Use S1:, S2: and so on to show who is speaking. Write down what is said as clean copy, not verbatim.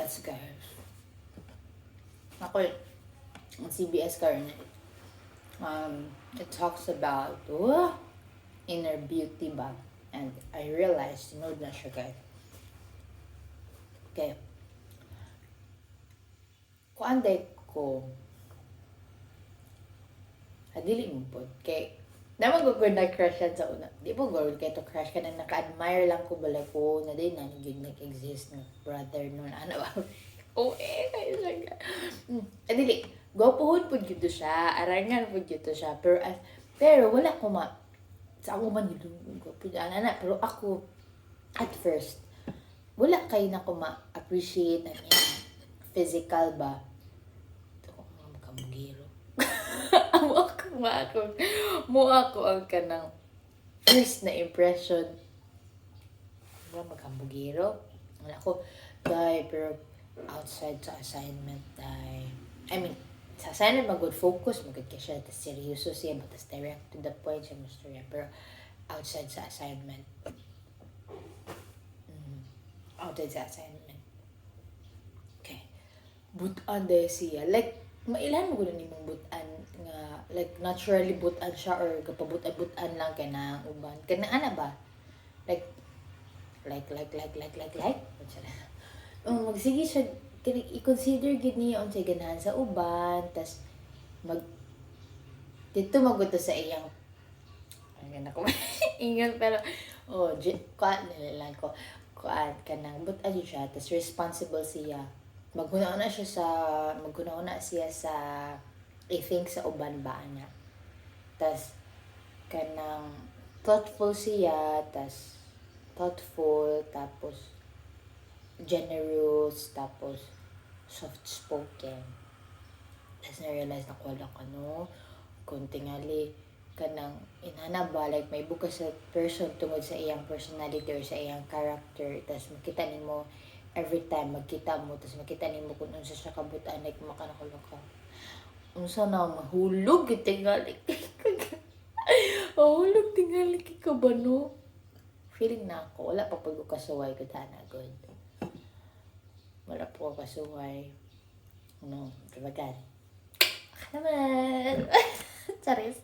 S1: CBS, guys. Ako, ang CBS karon, it talks about inner beauty ba? And I realized, sinood na siya, guys. Okay. Kung anday ko, dili mo po. Kay, naman ko na crush yan sa una. Di po girl, kaya to crush ka na naka-admire lang ko balay ko na din na nag-exist na brother nun. Ano ba? Kayo siya ka. Dili, go pohon po dito siya. Arangan po dito siya. Pero wala ko sa ako man dito. Go po dyan. Pero ako, at first, wala kayo na ko ma-appreciate na physical ba. Ito ko mga makamugiro. Mo ako ang kanang first na impression. Ba magambugiro? Wala ko, pero outside sa assignment, sa assignment magod focus, magod ka siya, tas seryoso siya, tas direct to the point siya, pero outside sa assignment, okay, butan dahil siya, like, mailan mo gano'n nimong butan nga, like, naturally butan siya or kapabutan-butan lang kay na uban. Kana ana ba? Like, magsige siya, i-consider gid niya unsay ganahan sa uban, tas dito maguto sa iyang ko ingon pero kuan kanang butan siya, tas responsible siya. Maghuna-una siya sa i-think sa uban ba ana. Tas kanang thoughtful tapos generous, tapos soft spoken. Tas na-realize na ko lang kung tingali kanang inana ba, like may bukas sa person tungod sa iyang personality or sa iyang character. Tas makita nimo every time magkita mo, tas makita nimo kung unsa siya kabutan, like makanakulong ka unsa na mahulog tingali mahulog tingali ka ba no? Feeling na ako wala pa pag kasuway ko tana good, wala po kasuway no, kabagan naman charis.